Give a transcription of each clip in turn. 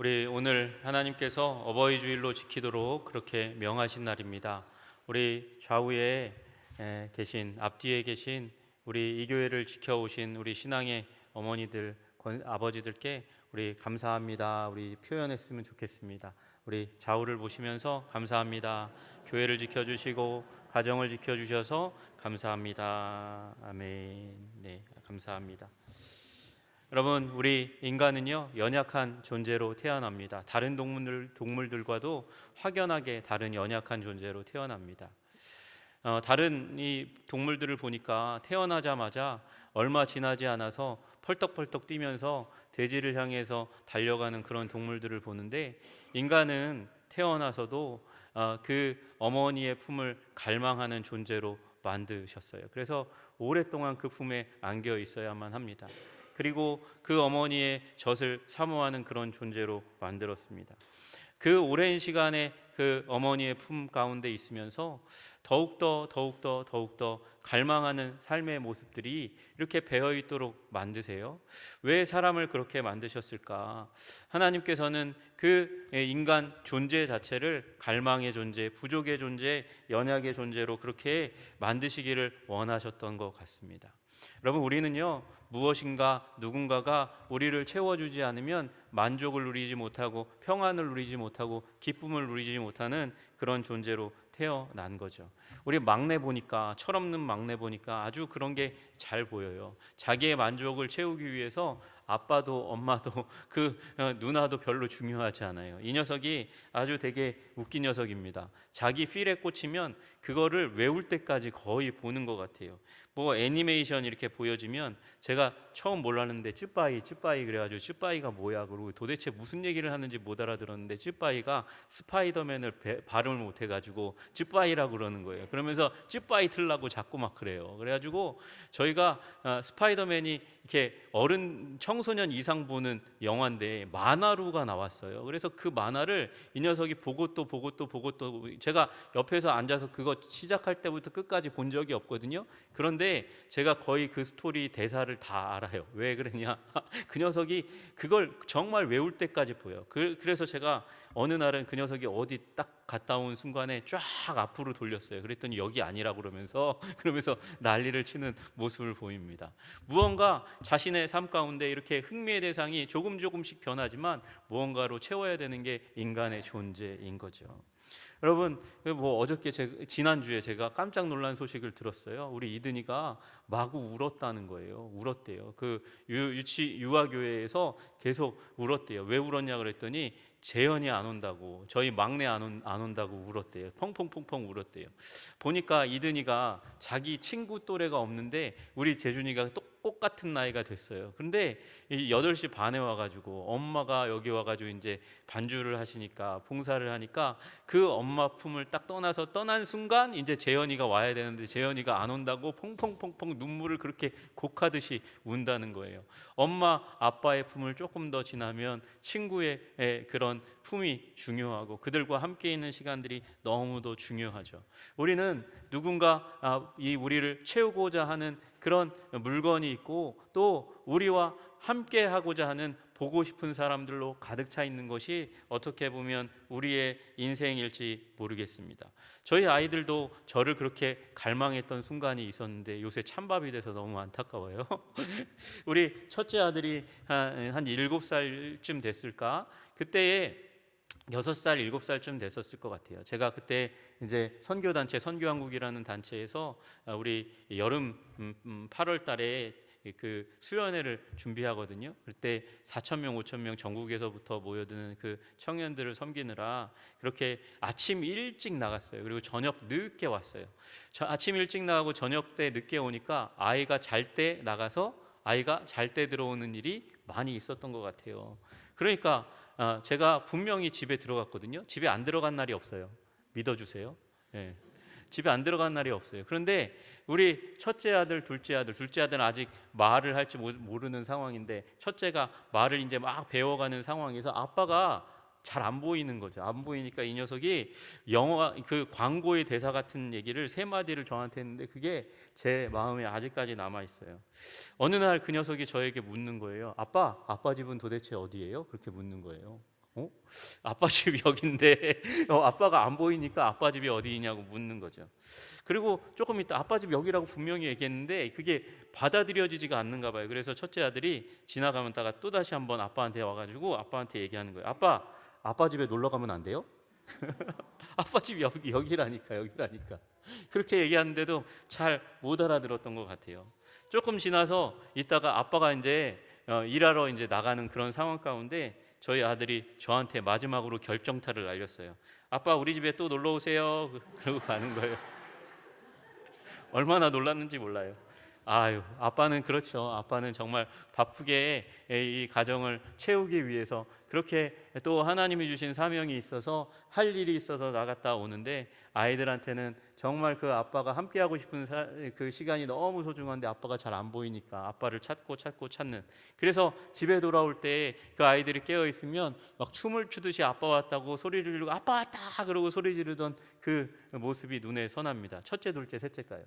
우리 오늘 하나님께서 어버이 주일로 지키도록 그렇게 명하신 날입니다. 우리 좌우에 계신, 앞뒤에 계신 우리 이 교회를 지켜오신 우리 신앙의 어머니들, 아버지들께 우리 감사합니다. 우리 표현했으면 좋겠습니다. 우리 좌우를 보시면서 감사합니다. 교회를 지켜주시고 가정을 지켜주셔서 감사합니다. 아멘. 네, 감사합니다. 여러분, 우리 인간은요 연약한 존재로 태어납니다. 다른 동물들과도 확연하게 다른 연약한 존재로 태어납니다. 다른 이 동물들을 보니까 태어나자마자 얼마 지나지 않아서 펄떡펄떡 뛰면서 대지를 향해서 달려가는 그런 동물들을 보는데, 인간은 태어나서도 그 어머니의 품을 갈망하는 존재로 만드셨어요. 그래서 오랫동안 그 품에 안겨 있어야만 합니다. 그리고 그 어머니의 젖을 사모하는 그런 존재로 만들었습니다. 그 오랜 시간에 그 어머니의 품 가운데 있으면서 더욱더 갈망하는 삶의 모습들이 이렇게 배어 있도록 만드세요. 왜 사람을 그렇게 만드셨을까? 하나님께서는 그 인간 존재 자체를 갈망의 존재, 부족의 존재, 연약의 존재로 그렇게 만드시기를 원하셨던 것 같습니다. 여러분, 우리는요 무엇인가 누군가가 우리를 채워주지 않으면 만족을 누리지 못하고 평안을 누리지 못하고 기쁨을 누리지 못하는 그런 존재로 태어난 거죠. 우리 막내 보니까, 철없는 막내 보니까 아주 그런 게 잘 보여요. 자기의 만족을 채우기 위해서 아빠도 엄마도 그 누나도 별로 중요하지 않아요. 이 녀석이 아주 되게 웃긴 녀석입니다. 자기 필에 꽂히면 그거를 외울 때까지 거의 보는 것 같아요. 뭐 애니메이션 이렇게 보여지면 제가 처음 몰랐는데 쭈빠이 그래가지고 쭈빠이가 뭐야 그러고 도대체 무슨 얘기를 하는지 못 알아들었는데, 쭈빠이가 스파이더맨을 발음을 못 해가지고 쭈빠이라고 그러는 거예요. 그러면서 쭈빠이 틀라고 자꾸 막 그래요. 그래가지고 저희가 스파이더맨이 이렇게 어른 청소년 이상 보는 영화인데 만화루가 나왔어요. 그래서 그 만화를 이 녀석이 보고 또 제가 옆에서 앉아서 그거 시작할 때부터 끝까지 본 적이 없거든요. 그런데 제가 거의 그 스토리 대사를 다 알아요. 왜 그러냐? 그 녀석이 그걸 정말 외울 때까지 보여요. 그래서 제가 어느 날은 그 녀석이 어디 딱 갔다 온 순간에 쫙 앞으로 돌렸어요. 그랬더니 여기 아니라 그러면서 난리를 치는 모습을 보입니다. 무언가 자신의 삶 가운데 이렇게 흥미의 대상이 조금씩 변하지만 무언가로 채워야 되는 게 인간의 존재인 거죠. 여러분, 뭐 어저께 지난주에 제가 깜짝 놀란 소식을 들었어요. 우리 이든이가 마구 울었다는 거예요. 울었대요. 그 유아교회에서 계속 울었대요. 왜 울었냐 그랬더니 재현이 안 온다고, 저희 막내 안 온다고 울었대요. 펑펑펑펑 울었대요. 보니까 이든이가 자기 친구 또래가 없는데 우리 재준이가 똑같은 나이가 됐어요. 그런데 8시 반에 와가지고 엄마가 여기 와가지고 이제 반주를 하시니까, 봉사를 하니까 그 엄마 품을 딱 떠난 순간 이제 재현이가 와야 되는데 재현이가 안 온다고 펑펑펑펑 눈물을 그렇게 곡하듯이 운다는 거예요. 엄마 아빠의 품을 조금 더 지나면 친구의 그런 품이 중요하고 그들과 함께 있는 시간들이 너무도 중요하죠. 우리는 누군가 이 우리를 채우고자 하는 그런 물건이 있고, 또 우리와 함께 하고자 하는 보고 싶은 사람들로 가득 차 있는 것이 어떻게 보면 우리의 인생일지 모르겠습니다. 저희 아이들도 저를 그렇게 갈망했던 순간이 있었는데 요새 찬밥이 돼서 너무 안타까워요. 우리 첫째 아들이 한 7살쯤 됐을까? 그때에 6살, 7살쯤 됐었을 것 같아요. 제가 그때 이제 선교단체, 선교한국이라는 단체에서 우리 여름 8월 달에 그 수련회를 준비하거든요. 그때 4,000명, 5,000명 전국에서부터 모여드는 그 청년들을 섬기느라 그렇게 아침 일찍 나갔어요. 그리고 저녁 늦게 왔어요. 아침 일찍 나가고 저녁 때 늦게 오니까 아이가 잘 때 나가서 아이가 잘 때 들어오는 일이 많이 있었던 것 같아요. 그러니까 제가 분명히 집에 들어갔거든요. 집에 안 들어간 날이 없어요. 믿어주세요. 예. 집에 안 들어간 날이 없어요. 그런데 우리 첫째 아들은 아직 말을 할지 모르는 상황인데, 첫째가 말을 이제 막 배워가는 상황에서 아빠가 잘 안 보이는 거죠. 안 보이니까 이 녀석이 영화 그 광고의 대사 같은 얘기를 3마디를 저한테 했는데 그게 제 마음에 아직까지 남아 있어요. 어느 날 그 녀석이 저에게 묻는 거예요. 아빠 집은 도대체 어디예요? 그렇게 묻는 거예요. 어? 아빠 집이 여긴데 아빠가 안 보이니까 아빠 집이 어디냐고 묻는 거죠. 그리고 조금 있다 아빠 집 여기라고 분명히 얘기했는데 그게 받아들여지지가 않는가 봐요. 그래서 첫째 아들이 지나가다가 또 다시 한번 아빠한테 와가지고 아빠한테 얘기하는 거예요. 아빠 집에 놀러 가면 안 돼요? 아빠 집 여기라니까. 그렇게 얘기하는데도 잘 못 알아들었던 것 같아요. 조금 지나서 있다가 아빠가 이제 일하러 이제 나가는 그런 상황 가운데 저희 아들이 저한테 마지막으로 결정타를 날렸어요. 아빠 우리 집에 또 놀러 오세요. 그러고 가는 거예요. 얼마나 놀랐는지 몰라요. 아유, 아빠는 그렇죠. 아빠는 정말 바쁘게 이 가정을 채우기 위해서 그렇게 또 하나님이 주신 사명이 있어서 할 일이 있어서 나갔다 오는데 아이들한테는 정말 그 아빠가 함께하고 싶은 그 시간이 너무 소중한데 아빠가 잘 안 보이니까 아빠를 찾는. 그래서 집에 돌아올 때 그 아이들이 깨어 있으면 막 춤을 추듯이 아빠 왔다고 소리를 지르고 아빠 왔다 그러고 소리 지르던 그 모습이 눈에 선합니다. 첫째, 둘째, 셋째가요.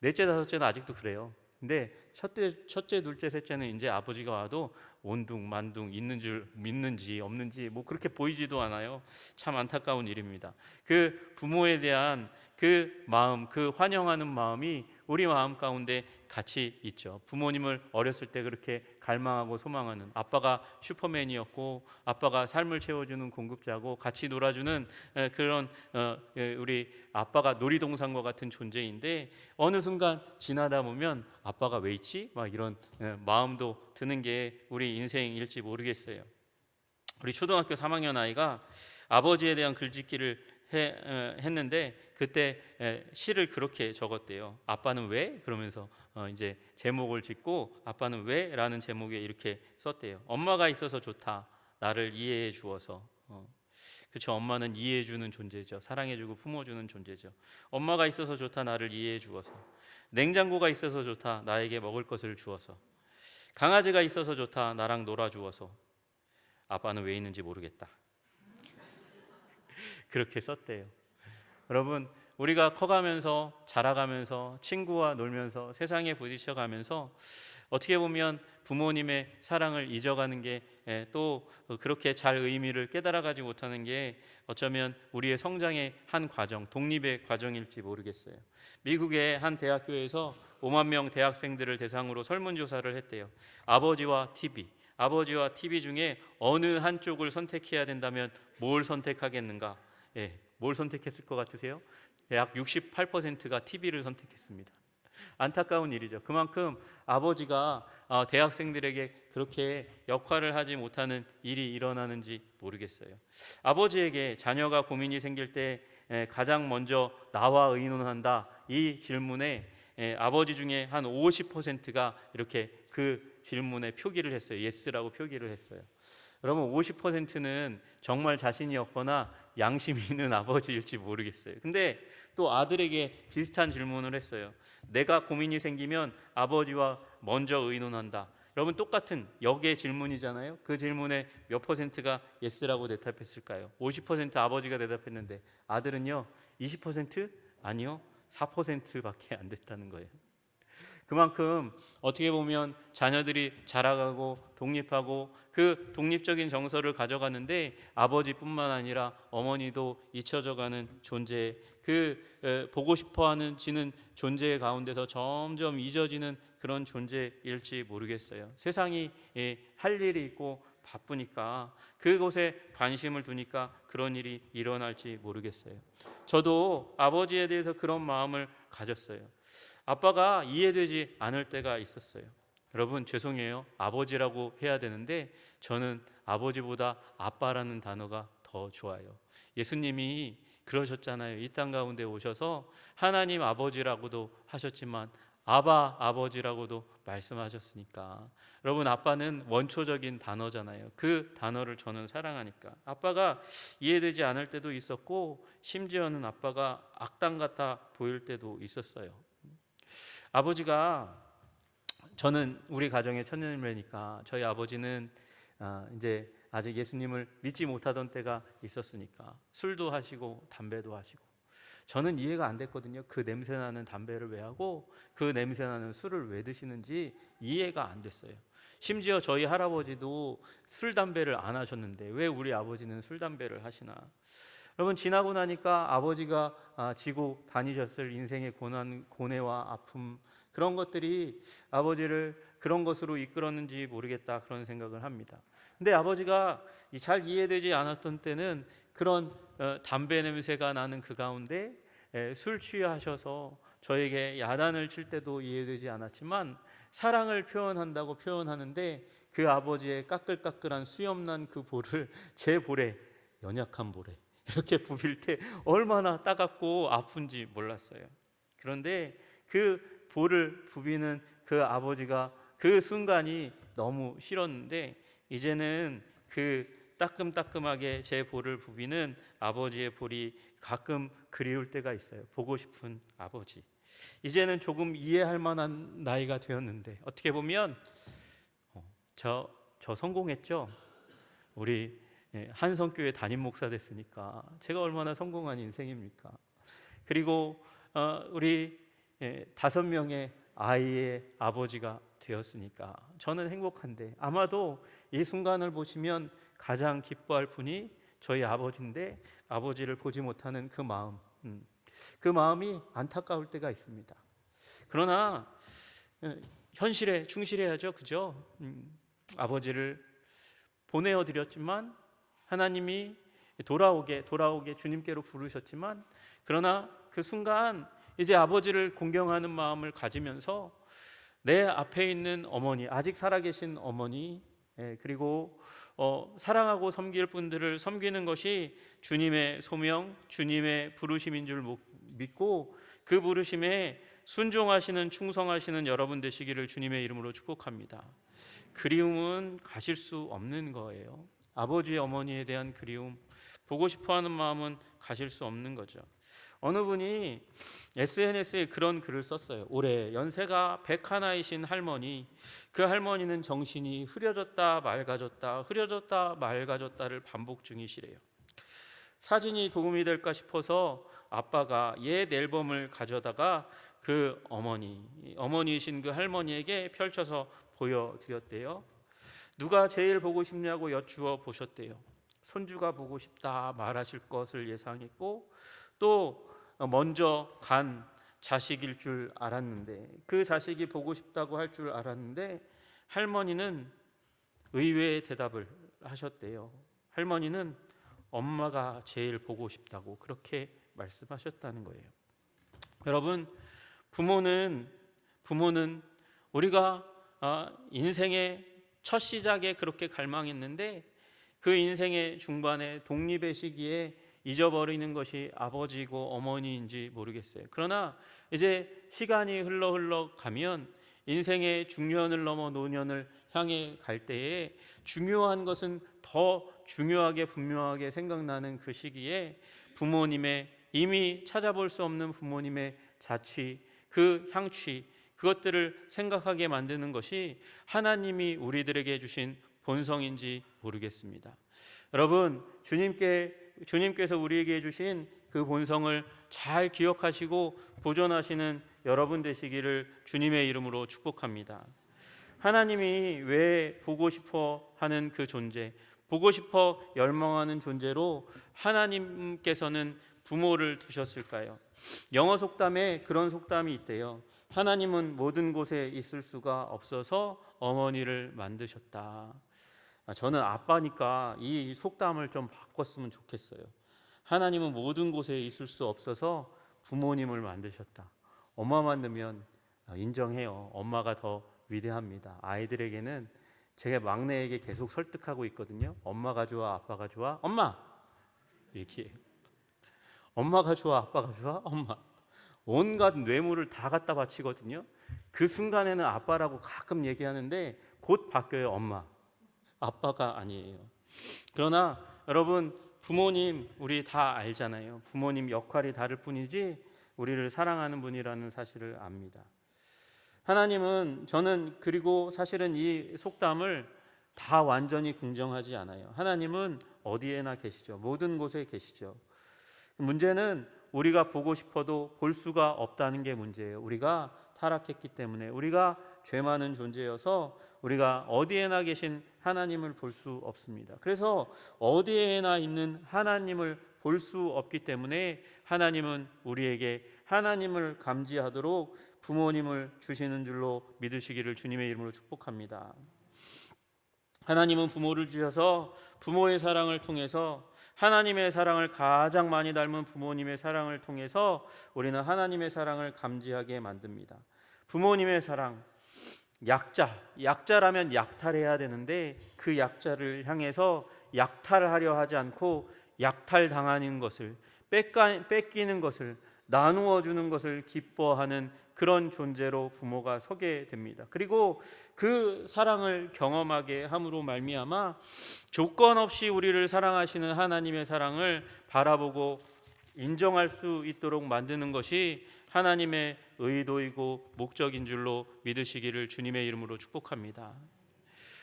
넷째, 다섯째는 아직도 그래요. 근데 첫째, 둘째, 셋째는 이제 아버지가 와도 온둥만둥 있는 줄 믿는지 없는지 뭐 그렇게 보이지도 않아요. 참 안타까운 일입니다. 그 부모에 대한 그 마음, 그 환영하는 마음이 우리 마음 가운데 같이 있죠. 부모님을 어렸을 때 그렇게 갈망하고 소망하는 아빠가 슈퍼맨이었고 아빠가 삶을 채워주는 공급자고 같이 놀아주는 그런 우리 아빠가 놀이동산과 같은 존재인데 어느 순간 지나다 보면 아빠가 왜 있지? 막 이런 마음도 드는 게 우리 인생일지 모르겠어요. 우리 초등학교 3학년 아이가 아버지에 대한 글짓기를 했는데 그때 시를 그렇게 적었대요. 아빠는 왜? 그러면서 이제 제목을 짓고 아빠는 왜? 라는 제목에 이렇게 썼대요. 엄마가 있어서 좋다. 나를 이해해 주어서. 그렇죠. 엄마는 이해해 주는 존재죠. 사랑해 주고 품어 주는 존재죠. 엄마가 있어서 좋다. 나를 이해해 주어서. 냉장고가 있어서 좋다. 나에게 먹을 것을 주어서. 강아지가 있어서 좋다. 나랑 놀아 주어서. 아빠는 왜 있는지 모르겠다. 그렇게 썼대요. 여러분, 우리가 커가면서 자라가면서 친구와 놀면서 세상에 부딪혀가면서 어떻게 보면 부모님의 사랑을 잊어가는 게 또 그렇게 잘 의미를 깨달아가지 못하는 게 어쩌면 우리의 성장의 한 과정, 독립의 과정일지 모르겠어요. 미국의 한 대학교에서 5만 명 대학생들을 대상으로 설문조사를 했대요. 아버지와 TV, 아버지와 TV 중에 어느 한쪽을 선택해야 된다면 뭘 선택하겠는가? 뭘 선택했을 것 같으세요? 약 68%가 TV를 선택했습니다. 안타까운 일이죠. 그만큼 아버지가 대학생들에게 그렇게 역할을 하지 못하는 일이 일어나는지 모르겠어요. 아버지에게 자녀가 고민이 생길 때 가장 먼저 나와 의논한다 이 질문에 아버지 중에 한 50%가 이렇게 그 질문에 표기를 했어요. 예스라고 표기를 했어요. 여러분 50%는 정말 자신이 없거나 양심이 있는 아버지일지 모르겠어요. 근데 또 아들에게 비슷한 질문을 했어요. 내가 고민이 생기면 아버지와 먼저 의논한다. 여러분 똑같은 역의 질문이잖아요. 그 질문에 몇 퍼센트가 예스라고 대답했을까요? 50% 아버지가 대답했는데 아들은요 20%? 아니요 4%밖에 안 됐다는 거예요. 그만큼 어떻게 보면 자녀들이 자라가고 독립하고 그 독립적인 정서를 가져가는데 아버지뿐만 아니라 어머니도 잊혀져가는 존재, 그 보고 싶어하는 지는 존재 가운데서 점점 잊어지는 그런 존재일지 모르겠어요. 세상이 할 일이 있고 바쁘니까 그곳에 관심을 두니까 그런 일이 일어날지 모르겠어요. 저도 아버지에 대해서 그런 마음을 가졌어요. 아빠가 이해되지 않을 때가 있었어요. 여러분 죄송해요. 아버지라고 해야 되는데 저는 아버지보다 아빠라는 단어가 더 좋아요. 예수님이 그러셨잖아요. 이 땅 가운데 오셔서 하나님 아버지라고도 하셨지만 아바 아버지라고도 말씀하셨으니까 여러분 아빠는 원초적인 단어잖아요. 그 단어를 저는 사랑하니까 아빠가 이해되지 않을 때도 있었고 심지어는 아빠가 악당 같아 보일 때도 있었어요. 아버지가 저는 우리 가정의 천년일매니까 저희 아버지는 이제 아직 예수님을 믿지 못하던 때가 있었으니까 술도 하시고 담배도 하시고 저는 이해가 안 됐거든요. 그 냄새나는 담배를 왜 하고 그 냄새나는 술을 왜 드시는지 이해가 안 됐어요. 심지어 저희 할아버지도 술 담배를 안 하셨는데 왜 우리 아버지는 술 담배를 하시나? 여러분, 지나고 나니까 아버지가 지고 다니셨을 인생의 고난, 고뇌와 아픔, 그런 것들이 아버지를 그런 것으로 이끌었는지 모르겠다, 그런 생각을 합니다. 근데 아버지가 잘 이해되지 않았던 때는 그런 담배 냄새가 나는 그 가운데 술 취하셔서 저에게 야단을 칠 때도 이해되지 않았지만, 사랑을 표현한다고 표현하는데 그 아버지의 까끌까끌한 수염난 그 볼을 제 볼에, 연약한 볼에 이렇게 부빌 때 얼마나 따갑고 아픈지 몰랐어요. 그런데 그 볼을 부비는 그 아버지가, 그 순간이 너무 싫었는데, 이제는 그 따끔따끔하게 제 볼을 부비는 아버지의 볼이 가끔 그리울 때가 있어요. 보고 싶은 아버지. 이제는 조금 이해할 만한 나이가 되었는데, 어떻게 보면 저 성공했죠. 우리 한성교회 담임 목사 됐으니까 제가 얼마나 성공한 인생입니까? 그리고 우리 5명의 아이의 아버지가 되었으니까 저는 행복한데, 아마도 이 순간을 보시면 가장 기뻐할 분이 저희 아버지인데, 아버지를 보지 못하는 그 마음, 그 마음이 안타까울 때가 있습니다. 그러나 현실에 충실해야죠, 그죠? 아버지를 보내어 드렸지만 하나님이 돌아오게 주님께로 부르셨지만, 그러나 그 순간 이제 아버지를 공경하는 마음을 가지면서 내 앞에 있는 어머니, 아직 살아계신 어머니, 그리고 사랑하고 섬길 분들을 섬기는 것이 주님의 소명, 주님의 부르심인 줄 믿고, 그 부르심에 순종하시는, 충성하시는 여러분 되시기를 주님의 이름으로 축복합니다. 그리움은 가실 수 없는 거예요. 아버지, 어머니에 대한 그리움, 보고 싶어하는 마음은 가실 수 없는 거죠. 어느 분이 SNS에 그런 글을 썼어요. 올해 연세가 101이신 할머니, 그 할머니는 정신이 흐려졌다 맑아졌다, 흐려졌다 맑아졌다를 반복 중이시래요. 사진이 도움이 될까 싶어서 아빠가 옛 앨범을 가져다가 그 어머니이신 그 할머니에게 펼쳐서 보여드렸대요. 누가 제일 보고 싶냐고 여쭈어 보셨대요. 손주가 보고 싶다 말하실 것을 예상했고, 또 먼저 간 자식일 줄 알았는데, 그 자식이 보고 싶다고 할 줄 알았는데, 할머니는 의외의 대답을 하셨대요. 할머니는 엄마가 제일 보고 싶다고 그렇게 말씀하셨다는 거예요. 여러분, 부모는 우리가 인생의 첫 시작에 그렇게 갈망했는데, 그 인생의 중반에 독립의 시기에 잊어버리는 것이 아버지고 어머니인지 모르겠어요. 그러나 이제 시간이 흘러 가면 인생의 중년을 넘어 노년을 향해 갈 때에 중요한 것은 더 중요하게 분명하게 생각나는 그 시기에 부모님의, 이미 찾아볼 수 없는 부모님의 자취, 그 향취, 그것들을 생각하게 만드는 것이 하나님이 우리들에게 주신 본성인지 모르겠습니다. 여러분, 주님께서 우리에게 주신 그 본성을 잘 기억하시고 보존하시는 여러분 되시기를 주님의 이름으로 축복합니다. 하나님이 왜 보고 싶어 하는 그 존재, 보고 싶어 열망하는 존재로 하나님께서는 부모를 두셨을까요? 영어 속담에 그런 속담이 있대요. 하나님은 모든 곳에 있을 수가 없어서 어머니를 만드셨다. 저는 아빠니까 이 속담을 좀 바꿨으면 좋겠어요. 하나님은 모든 곳에 있을 수 없어서 부모님을 만드셨다. 엄마 만들면 인정해요. 엄마가 더 위대합니다. 아이들에게는 제가 막내에게 계속 설득하고 있거든요. 엄마가 좋아, 아빠가 좋아? 엄마! 이렇게. 엄마가 좋아, 아빠가 좋아? 엄마. 온갖 뇌물을 다 갖다 바치거든요. 그 순간에는 아빠라고 가끔 얘기하는데 곧 바뀌어요. 엄마. 아빠가 아니에요. 그러나 여러분, 부모님 우리 다 알잖아요. 부모님 역할이 다를 뿐이지 우리를 사랑하는 분이라는 사실을 압니다. 하나님은, 저는 그리고 사실은 이 속담을 다 완전히 긍정하지 않아요. 하나님은 어디에나 계시죠. 모든 곳에 계시죠. 문제는 우리가 보고 싶어도 볼 수가 없다는 게 문제예요. 우리가 타락했기 때문에 우리가 죄 많은 존재여서 우리가 어디에나 계신 하나님을 볼 수 없습니다. 그래서 어디에나 있는 하나님을 볼 수 없기 때문에 하나님은 우리에게 하나님을 감지하도록 부모님을 주시는 줄로 믿으시기를 주님의 이름으로 축복합니다. 하나님은 부모를 주셔서 부모의 사랑을 통해서 하나님의 사랑을 가장 많이 닮은 부모님의 사랑을 통해서 우리는 하나님의 사랑을 감지하게 만듭니다. 부모님의 사랑, 약자라면 약탈해야 되는데 그 약자를 향해서 약탈하려 하지 않고 약탈당하는 것을, 뺏기는 것을, 나누어 주는 것을 기뻐하는 그런 존재로 부모가 서게 됩니다. 그리고 그 사랑을 경험하게 함으로 말미암아 조건 없이 우리를 사랑하시는 하나님의 사랑을 바라보고 인정할 수 있도록 만드는 것이 하나님의 의도이고 목적인 줄로 믿으시기를 주님의 이름으로 축복합니다.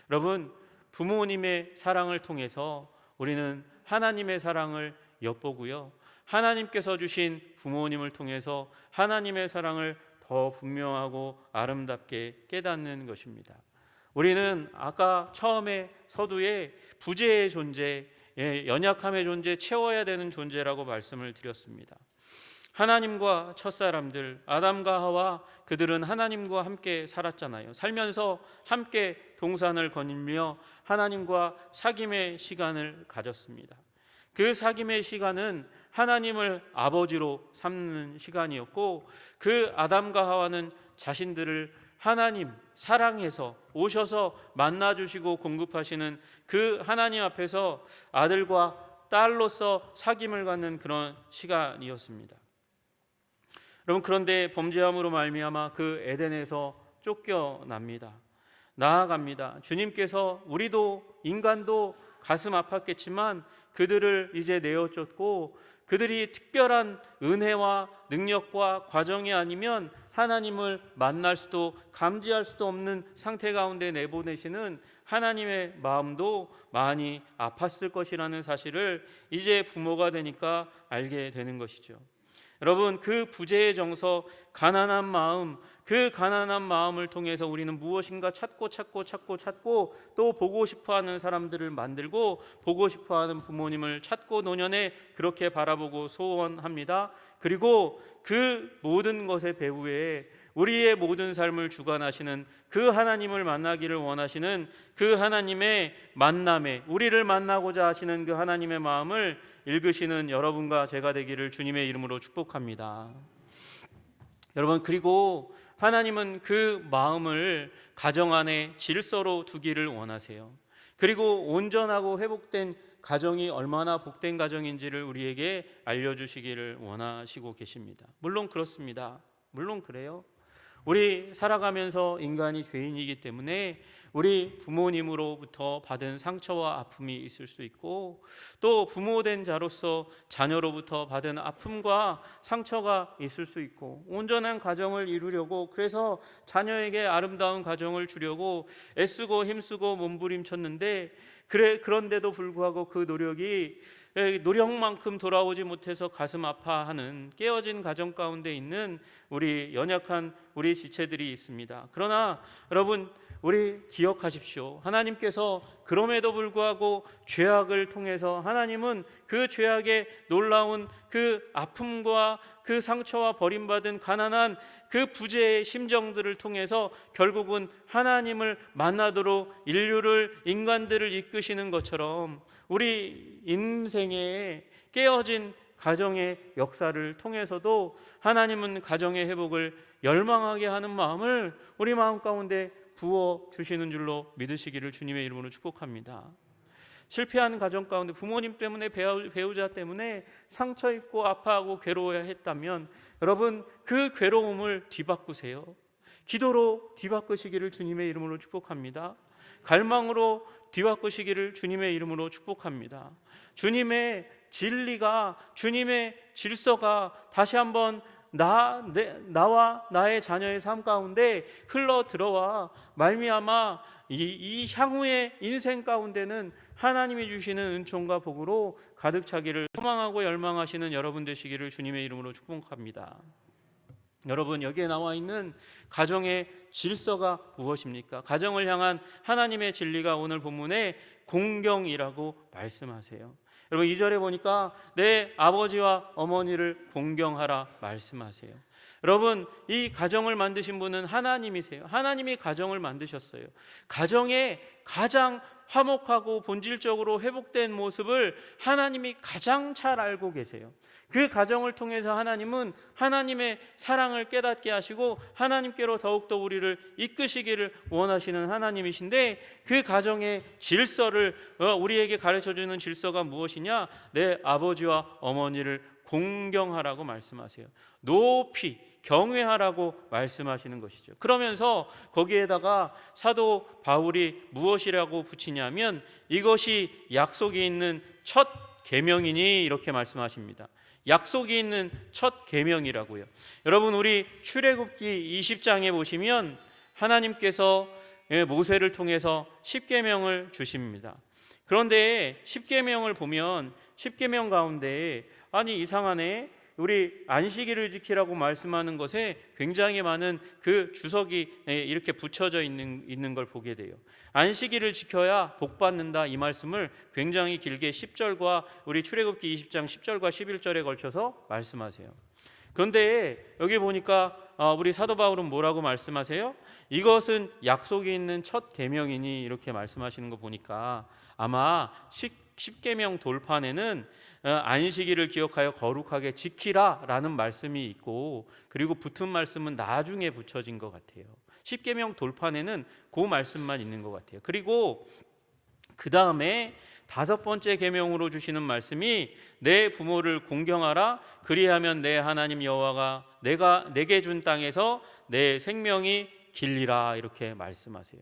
여러분, 부모님의 사랑을 통해서 우리는 하나님의 사랑을 엿보고요, 하나님께서 주신 부모님을 통해서 하나님의 사랑을 더 분명하고 아름답게 깨닫는 것입니다. 우리는 아까 처음에 서두에 부재의 존재, 연약함의 존재, 채워야 되는 존재라고 말씀을 드렸습니다. 하나님과 첫사람들 아담과 하와, 그들은 하나님과 함께 살았잖아요. 살면서 함께 동산을 거닐며 하나님과 사귐의 시간을 가졌습니다. 그 사귐의 시간은 하나님을 아버지로 삼는 시간이었고, 그 아담과 하와는 자신들을 하나님 사랑해서 오셔서 만나주시고 공급하시는 그 하나님 앞에서 아들과 딸로서 사귐을 갖는 그런 시간이었습니다. 여러분, 그런데 범죄함으로 말미암아 그 에덴에서 쫓겨납니다. 나아갑니다. 주님께서 우리도, 인간도 가슴 아팠겠지만 그들을 이제 내어쫓고 그들이 특별한 은혜와 능력과 과정이 아니면 하나님을 만날 수도 감지할 수도 없는 상태 가운데 내보내시는 하나님의 마음도 많이 아팠을 것이라는 사실을 이제 부모가 되니까 알게 되는 것이죠. 여러분, 그 부재의 정서, 가난한 마음, 그 가난한 마음을 통해서 우리는 무엇인가 찾고 또 보고 싶어하는 사람들을 만들고 보고 싶어하는 부모님을 찾고 노년에 그렇게 바라보고 소원합니다. 그리고 그 모든 것의 배후에 우리의 모든 삶을 주관하시는 그 하나님을 만나기를 원하시는 그 하나님의 만남에, 우리를 만나고자 하시는 그 하나님의 마음을 읽으시는 여러분과 제가 되기를 주님의 이름으로 축복합니다. 여러분, 그리고 하나님은 그 마음을 가정 안에 질서로 두기를 원하세요. 그리고 온전하고 회복된 가정이 얼마나 복된 가정인지를 우리에게 알려주시기를 원하시고 계십니다. 물론 그렇습니다. 물론 그래요. 우리 살아가면서 인간이 죄인이기 때문에 우리 부모님으로부터 받은 상처와 아픔이 있을 수 있고, 또 부모된 자로서 자녀로부터 받은 아픔과 상처가 있을 수 있고, 온전한 가정을 이루려고, 그래서 자녀에게 아름다운 가정을 주려고 애쓰고 힘쓰고 몸부림쳤는데, 그런데도 불구하고 그 노력만큼 돌아오지 못해서 가슴 아파하는 깨어진 가정 가운데 있는 우리 연약한 우리 지체들이 있습니다. 그러나 여러분, 우리 기억하십시오. 하나님께서 그럼에도 불구하고 죄악을 통해서 하나님은 그 죄악의 놀라운 그 아픔과 그 상처와 버림받은 가난한 그 부재의 심정들을 통해서 결국은 하나님을 만나도록 인간들을 이끄시는 것처럼 우리 인생의 깨어진 가정의 역사를 통해서도 하나님은 가정의 회복을 열망하게 하는 마음을 우리 마음 가운데 부어주시는 줄로 믿으시기를 주님의 이름으로 축복합니다. 실패한 가정 가운데 부모님 때문에 배우자 때문에 상처 입고 아파하고 괴로워야 했다면 여러분, 그 괴로움을 뒤바꾸세요. 기도로 뒤바꾸시기를 주님의 이름으로 축복합니다. 갈망으로 뒤바꾸시기를 주님의 이름으로 축복합니다. 주님의 진리가, 주님의 질서가 다시 한번 나와 나의 자녀의 삶 가운데 흘러 들어와 말미암아 이 향후의 인생 가운데는 하나님이 주시는 은총과 복으로 가득 차기를 소망하고 열망하시는 여러분 되시기를 주님의 이름으로 축복합니다. 여러분, 여기에 나와 있는 가정의 질서가 무엇입니까? 가정을 향한 하나님의 진리가 오늘 본문에 공경이라고 말씀하세요. 여러분, 2절에 보니까 내 아버지와 어머니를 공경하라 말씀하세요. 여러분, 이 가정을 만드신 분은 하나님이세요. 하나님이 가정을 만드셨어요. 가정의 가장 화목하고 본질적으로 회복된 모습을 하나님이 가장 잘 알고 계세요. 그 가정을 통해서 하나님은 하나님의 사랑을 깨닫게 하시고 하나님께로 더욱더 우리를 이끄시기를 원하시는 하나님이신데, 그 가정의 질서를 우리에게 가르쳐주는 질서가 무엇이냐? 내 아버지와 어머니를 공경하라고 말씀하세요. 높이 경외하라고 말씀하시는 것이죠. 그러면서 거기에다가 사도 바울이 무엇이라고 붙이냐면 이것이 약속이 있는 첫 계명이니 이렇게 말씀하십니다. 약속이 있는 첫 계명이라고요. 여러분, 우리 출애굽기 20장에 보시면 하나님께서 모세를 통해서 십계명을 주십니다. 그런데 십계명을 보면 십계명 가운데 아니 이상하네, 우리 안식일을 지키라고 말씀하는 것에 굉장히 많은 그 주석이 이렇게 붙여져 있는 걸 보게 돼요. 안식일을 지켜야 복 받는다, 이 말씀을 굉장히 길게 10절과 우리 출애굽기 20장 10절과 11절에 걸쳐서 말씀하세요. 그런데 여기 보니까 우리 사도 바울은 뭐라고 말씀하세요? 이것은 약속이 있는 첫 계명이니 이렇게 말씀하시는 거 보니까 아마 십계명 돌판에는 안식일을 기억하여 거룩하게 지키라 라는 말씀이 있고, 그리고 붙은 말씀은 나중에 붙여진 것 같아요. 십계명 돌판에는 그 말씀만 있는 것 같아요. 그리고 그 다음에 다섯 번째 계명으로 주시는 말씀이 내 부모를 공경하라, 그리하면 내 하나님 여호와가 내가 내게 준 땅에서 내 생명이 길리라, 이렇게 말씀하세요.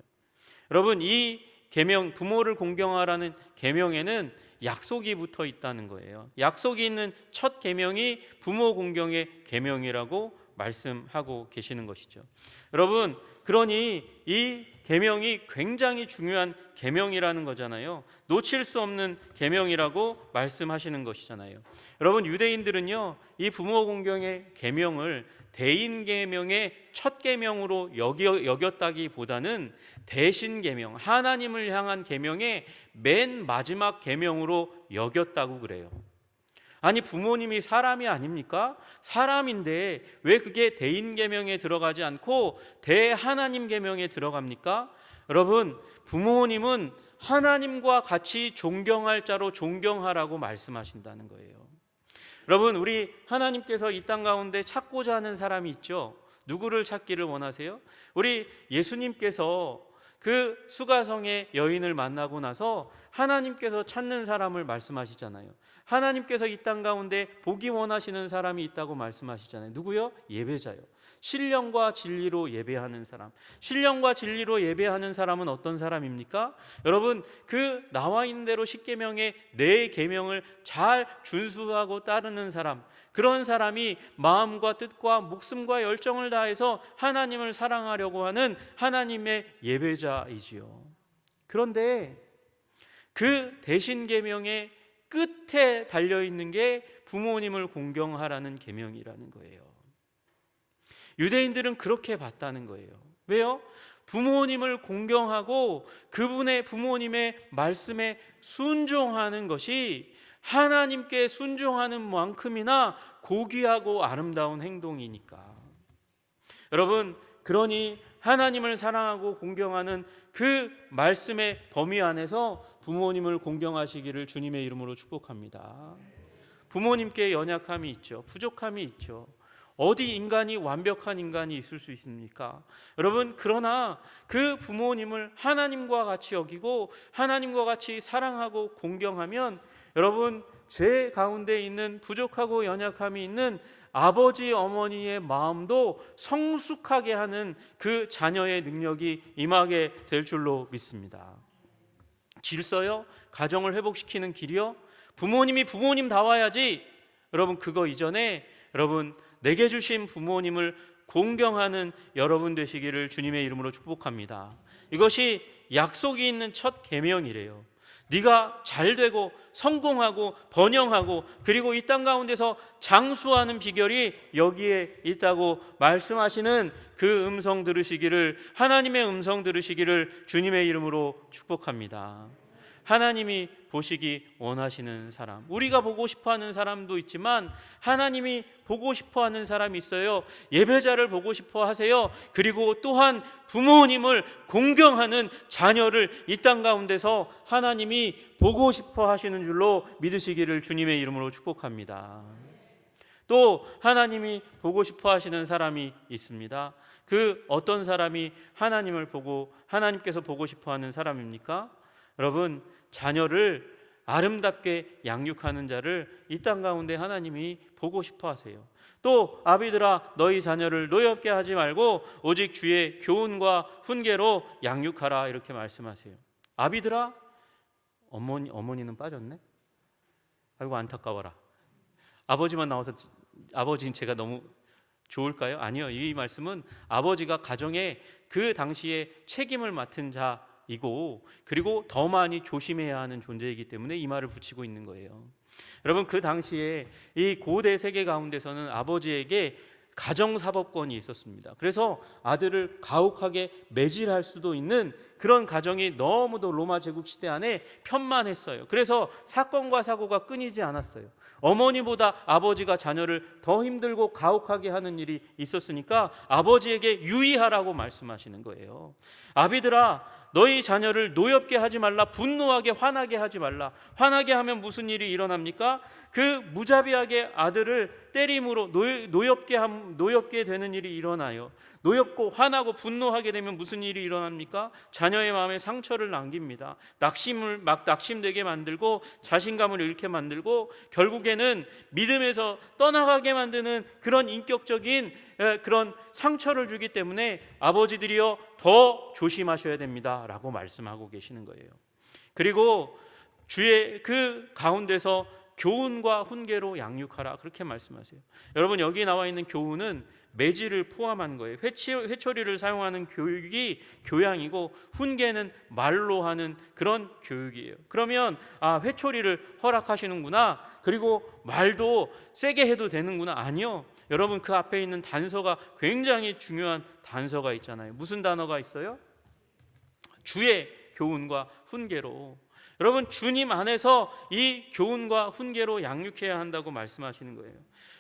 여러분, 이 계명, 부모를 공경하라는 계명에는 약속이 붙어 있다는 거예요. 약속이 있는 첫 계명이 부모 공경의 계명이라고 말씀하고 계시는 것이죠. 여러분, 그러니 이 계명이 굉장히 중요한 계명이라는 거잖아요. 놓칠 수 없는 계명이라고 말씀하시는 것이잖아요. 여러분, 유대인들은요, 이 부모 공경의 계명을 대인 계명의 첫 계명으로 여겼다기보다는 대신 계명, 하나님을 향한 계명의 맨 마지막 계명으로 여겼다고 그래요. 아니, 부모님이 사람이 아닙니까? 사람인데 왜 그게 대인 계명에 들어가지 않고 대하나님 계명에 들어갑니까? 여러분, 부모님은 하나님과 같이 존경할 자로 존경하라고 말씀하신다는 거예요. 여러분, 우리 하나님께서 이 땅 가운데 찾고자 하는 사람이 있죠. 누구를 찾기를 원하세요? 우리 예수님께서 그 수가성의 여인을 만나고 나서 하나님께서 찾는 사람을 말씀하시잖아요. 하나님께서 이 땅 가운데 보기 원하시는 사람이 있다고 말씀하시잖아요. 누구요? 예배자요. 신령과 진리로 예배하는 사람. 신령과 진리로 예배하는 사람은 어떤 사람입니까? 여러분, 그 나와 있는 대로 십계명의 네 계명을 잘 준수하고 따르는 사람, 그런 사람이 마음과 뜻과 목숨과 열정을 다해서 하나님을 사랑하려고 하는 하나님의 예배자이지요. 그런데 그 대신 계명의 끝에 달려있는 게 부모님을 공경하라는 계명이라는 거예요. 유대인들은 그렇게 봤다는 거예요. 왜요? 부모님을 공경하고 그분의 부모님의 말씀에 순종하는 것이 하나님께 순종하는 만큼이나 고귀하고 아름다운 행동이니까. 여러분, 그러니 하나님을 사랑하고 공경하는 그 말씀의 범위 안에서 부모님을 공경하시기를 주님의 이름으로 축복합니다. 부모님께 연약함이 있죠. 부족함이 있죠. 어디 인간이 완벽한 인간이 있을 수 있습니까? 여러분, 그러나 그 부모님을 하나님과 같이 여기고 하나님과 같이 사랑하고 공경하면 여러분, 죄 가운데 있는 부족하고 연약함이 있는 아버지 어머니의 마음도 성숙하게 하는 그 자녀의 능력이 임하게 될 줄로 믿습니다. 질서요? 가정을 회복시키는 길이요? 부모님이 부모님다워야지. 여러분, 그거 이전에 여러분, 내게 주신 부모님을 공경하는 여러분 되시기를 주님의 이름으로 축복합니다. 이것이 약속이 있는 첫 계명이래요. 네가 잘되고 성공하고 번영하고 그리고 이 땅 가운데서 장수하는 비결이 여기에 있다고 말씀하시는 그 음성 들으시기를, 하나님의 음성 들으시기를 주님의 이름으로 축복합니다. 하나님이 보시기 원하시는 사람, 우리가 보고 싶어하는 사람도 있지만 하나님이 보고 싶어하는 사람이 있어요. 예배자를 보고 싶어 하세요. 그리고 또한 부모님을 공경하는 자녀를 이 땅 가운데서 하나님이 보고 싶어 하시는 줄로 믿으시기를 주님의 이름으로 축복합니다. 또 하나님이 보고 싶어 하시는 사람이 있습니다. 그 어떤 사람이 하나님을 보고 하나님께서 보고 싶어 하는 사람입니까? 여러분, 자녀를 아름답게 양육하는 자를 이 땅 가운데 하나님이 보고 싶어 하세요. 또 아비들아 너희 자녀를 노엽게 하지 말고 오직 주의 교훈과 훈계로 양육하라, 이렇게 말씀하세요. 아비들아, 어머니는 빠졌네? 아이고 안타까워라. 아버지만 나와서 아버지인 제가 너무 좋을까요? 아니요. 이 말씀은 아버지가 가정에 그 당시에 책임을 맡은 자이고 그리고 더 많이 조심해야 하는 존재이기 때문에 이 말을 붙이고 있는 거예요. 여러분, 그 당시에 이 고대 세계 가운데서는 아버지에게 가정사법권이 있었습니다. 그래서 아들을 가혹하게 매질할 수도 있는 그런 가정이 너무도 로마 제국 시대 안에 편만했어요. 그래서 사건과 사고가 끊이지 않았어요. 어머니보다 아버지가 자녀를 더 힘들고 가혹하게 하는 일이 있었으니까 아버지에게 유의하라고 말씀하시는 거예요. 아비들아 너희 자녀를 노엽게 하지 말라, 분노하게 화나게 하지 말라. 화나게 하면 무슨 일이 일어납니까? 그 무자비하게 아들을 때림으로 노엽게 되는 일이 일어나요. 노엽고 화나고 분노하게 되면 무슨 일이 일어납니까? 자녀의 마음에 상처를 남깁니다. 낙심되게 만들고 자신감을 잃게 만들고 결국에는 믿음에서 떠나가게 만드는 그런 인격적인 그런 상처를 주기 때문에 아버지들이여 더 조심하셔야 됩니다 라고 말씀하고 계시는 거예요. 그리고 주의 그 가운데서 교훈과 훈계로 양육하라, 그렇게 말씀하세요. 여러분, 여기 나와 있는 교훈은 매질을 포함한 거예요. 회초리를 사용하는 교육이 교양이고 훈계는 말로 하는 그런 교육이에요. 그러면 회초리를 허락하시는구나, 그리고 말도 세게 해도 되는구나. 아니요. 여러분, 그 앞에 있는 단서가 굉장히 중요한 단서가 있잖아요. 무슨 단어가 있어요? 주의 교훈과 훈계로. 여러분, 주님 안에서 이 교훈과 훈계로 양육해야 한다고 말씀하시는 거예요.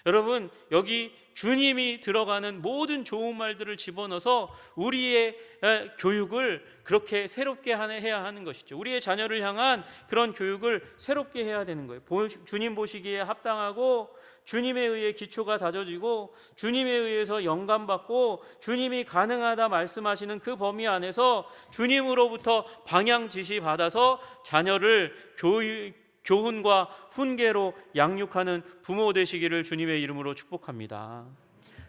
여러분, 여기 주님이 들어가는 모든 좋은 말들을 집어넣어서 우리의 교육을 그렇게 새롭게 해야 하는 것이죠. 우리의 자녀를 향한 그런 교육을 새롭게 해야 되는 거예요. 주님 보시기에 합당하고 주님에 의해 기초가 다져지고 주님에 의해서 영감받고 주님이 가능하다 말씀하시는 그 범위 안에서 주님으로부터 방향 지시 받아서 자녀를 교훈과 훈계로 양육하는 부모 되시기를 주님의 이름으로 축복합니다.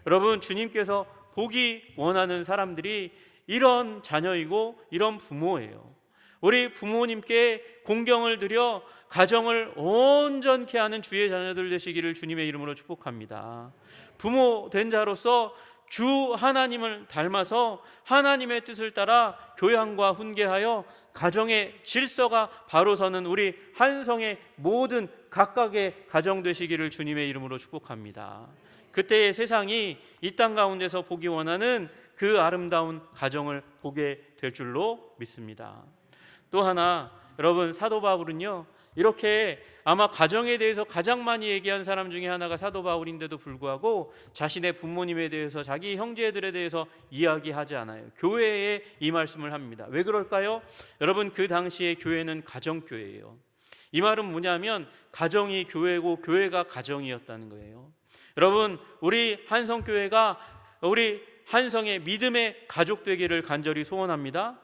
여러분, 주님께서 보기 원하는 사람들이 이런 자녀이고 이런 부모예요. 우리 부모님께 공경을 드려 가정을 온전케 하는 주의 자녀들 되시기를 주님의 이름으로 축복합니다. 부모 된 자로서 주 하나님을 닮아서 하나님의 뜻을 따라 교양과 훈계하여 가정의 질서가 바로 서는 우리 한성의 모든 각각의 가정 되시기를 주님의 이름으로 축복합니다. 그때의 세상이 이 땅 가운데서 보기 원하는 그 아름다운 가정을 보게 될 줄로 믿습니다. 또 하나, 여러분, 사도 바울은요, 이렇게 아마 가정에 대해서 가장 많이 얘기한 사람 중에 하나가 사도 바울인데도 불구하고 자신의 부모님에 대해서, 자기 형제들에 대해서 이야기하지 않아요. 교회에 이 말씀을 합니다. 왜 그럴까요? 여러분, 그 당시에 교회는 가정교회예요. 이 말은 뭐냐면 가정이 교회고 교회가 가정이었다는 거예요. 여러분, 우리 한성교회가 우리 한성의 믿음의 가족 되기를 간절히 소원합니다.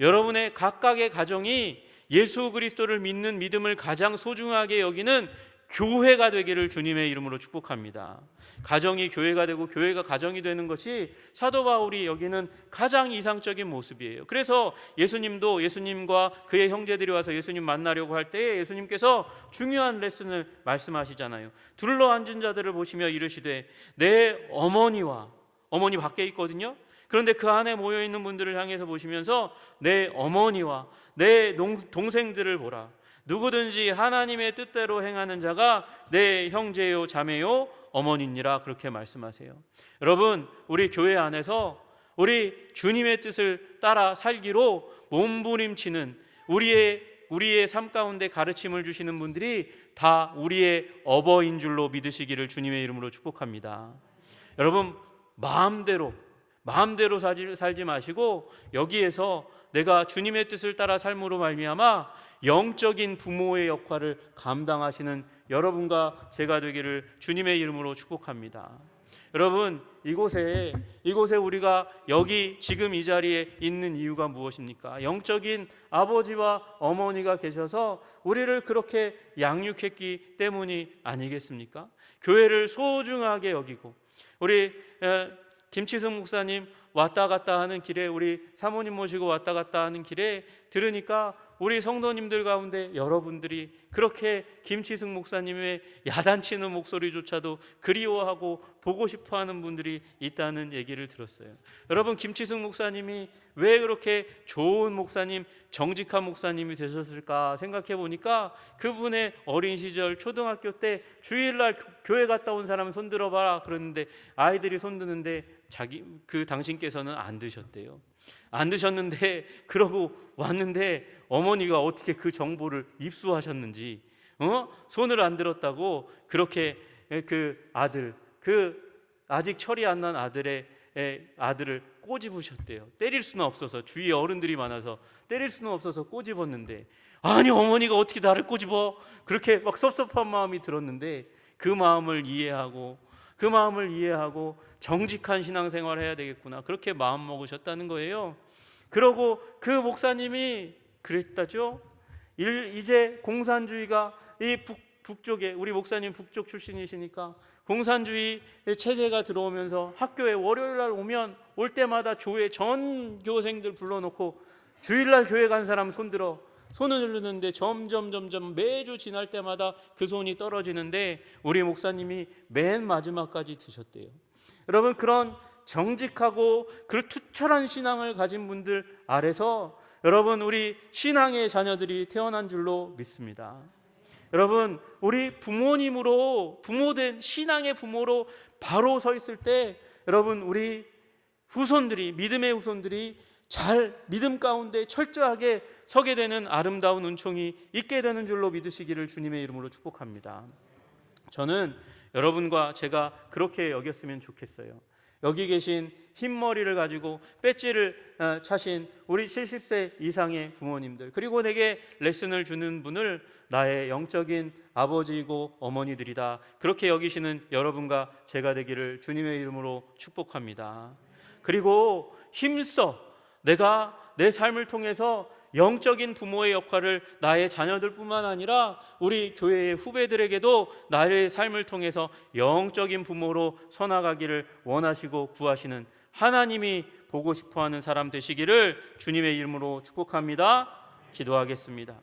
여러분의 각각의 가정이 예수 그리스도를 믿는 믿음을 가장 소중하게 여기는 교회가 되기를 주님의 이름으로 축복합니다. 가정이 교회가 되고 교회가 가정이 되는 것이 사도 바울이 여기는 가장 이상적인 모습이에요. 그래서 예수님도 예수님과 그의 형제들이 와서 예수님 만나려고 할 때 예수님께서 중요한 레슨을 말씀하시잖아요. 둘러 앉은 자들을 보시며 이르시되 내 어머니와, 어머니 밖에 있거든요. 그런데 그 안에 모여있는 분들을 향해서 보시면서 내 어머니와 내 동생들을 보라. 누구든지 하나님의 뜻대로 행하는 자가 내 형제요 자매요 어머니니라 그렇게 말씀하세요. 여러분, 우리 교회 안에서 우리 주님의 뜻을 따라 살기로 몸부림치는 우리의 삶 가운데 가르침을 주시는 분들이 다 우리의 어버인 줄로 믿으시기를 주님의 이름으로 축복합니다. 여러분, 마음대로 살지 마시고 여기에서 내가 주님의 뜻을 따라 삶으로 말미암아 영적인 부모의 역할을 감당하시는 여러분과 제가 되기를 주님의 이름으로 축복합니다. 여러분, 이곳에 우리가 여기 지금 이 자리에 있는 이유가 무엇입니까? 영적인 아버지와 어머니가 계셔서 우리를 그렇게 양육했기 때문이 아니겠습니까? 교회를 소중하게 여기고 우리 김치승 목사님 왔다 갔다 하는 길에, 우리 사모님 모시고 왔다 갔다 하는 길에 들으니까 우리 성도님들 가운데 여러분들이 그렇게 김치승 목사님의 야단치는 목소리조차도 그리워하고 보고 싶어하는 분들이 있다는 얘기를 들었어요. 여러분, 김치승 목사님이 왜 그렇게 좋은 목사님, 정직한 목사님이 되셨을까 생각해 보니까 그분의 어린 시절 초등학교 때 주일날 교회 갔다 온 사람 손 들어봐라 그러는데 아이들이 손 드는데 당신께서는 안 드셨대요. 안 드셨는데 그러고 왔는데 어머니가 어떻게 그 정보를 입수하셨는지 손을 안 들었다고 그렇게 그 아직 철이 안 난 아들을 꼬집으셨대요. 때릴 수는 없어서, 주위에 어른들이 많아서 때릴 수는 없어서 꼬집었는데, 아니 어머니가 어떻게 나를 꼬집어? 그렇게 막 섭섭한 마음이 들었는데 그 마음을 이해하고 정직한 신앙생활을 해야 되겠구나, 그렇게 마음 먹으셨다는 거예요. 그러고 그 목사님이 그랬다죠. 이제 공산주의가 이 북쪽에, 우리 목사님 북쪽 출신이시니까 공산주의 체제가 들어오면서 학교에 월요일날 올 때마다 교회 전교생들 불러놓고 주일날 교회 간 사람 손들어 손을 들르는데 점점 매주 지날 때마다 그 손이 떨어지는데 우리 목사님이 맨 마지막까지 드셨대요. 여러분, 그런 정직하고 그 투철한 신앙을 가진 분들 아래서 여러분, 우리 신앙의 자녀들이 태어난 줄로 믿습니다. 여러분, 우리 부모된 신앙의 부모로 바로 서 있을 때 여러분, 우리 믿음의 후손들이 잘 믿음 가운데 철저하게 서게 되는 아름다운 은총이 있게 되는 줄로 믿으시기를 주님의 이름으로 축복합니다. 저는 여러분과 제가 그렇게 여겼으면 좋겠어요. 여기 계신 흰머리를 가지고 배지를 차신 우리 70세 이상의 부모님들, 그리고 내게 레슨을 주는 분을 나의 영적인 아버지이고 어머니들이다, 그렇게 여기시는 여러분과 제가 되기를 주님의 이름으로 축복합니다. 그리고 힘써 내가 내 삶을 통해서 영적인 부모의 역할을 나의 자녀들뿐만 아니라 우리 교회의 후배들에게도 나의 삶을 통해서 영적인 부모로 서나가기를 원하시고 구하시는 하나님이 보고 싶어하는 사람 되시기를 주님의 이름으로 축복합니다. 기도하겠습니다.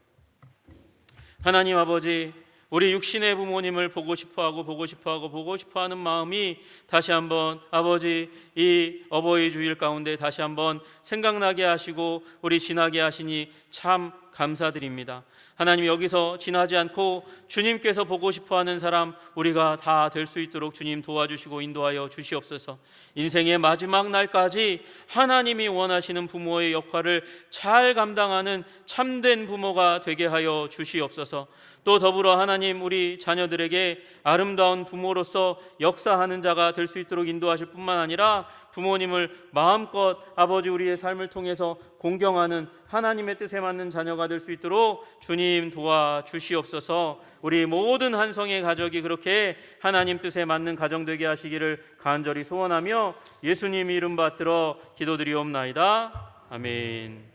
하나님 아버지, 우리 육신의 부모님을 보고 싶어하는 마음이 다시 한번 아버지 이 어버이 주일 가운데 다시 한번 생각나게 하시고 우리 지나게 하시니 참 감사드립니다. 하나님, 여기서 지나지 않고 주님께서 보고 싶어하는 사람 우리가 다 될 수 있도록 주님 도와주시고 인도하여 주시옵소서. 인생의 마지막 날까지 하나님이 원하시는 부모의 역할을 잘 감당하는 참된 부모가 되게 하여 주시옵소서. 또 더불어 하나님, 우리 자녀들에게 아름다운 부모로서 역사하는 자가 될 수 있도록 인도하실 뿐만 아니라 부모님을 마음껏 아버지 우리의 삶을 통해서 공경하는 하나님의 뜻에 맞는 자녀가 될 수 있도록 주님 도와주시옵소서. 우리 모든 한성의 가족이 그렇게 하나님 뜻에 맞는 가정 되게 하시기를 간절히 소원하며 예수님 이름 받들어 기도드리옵나이다. 아멘.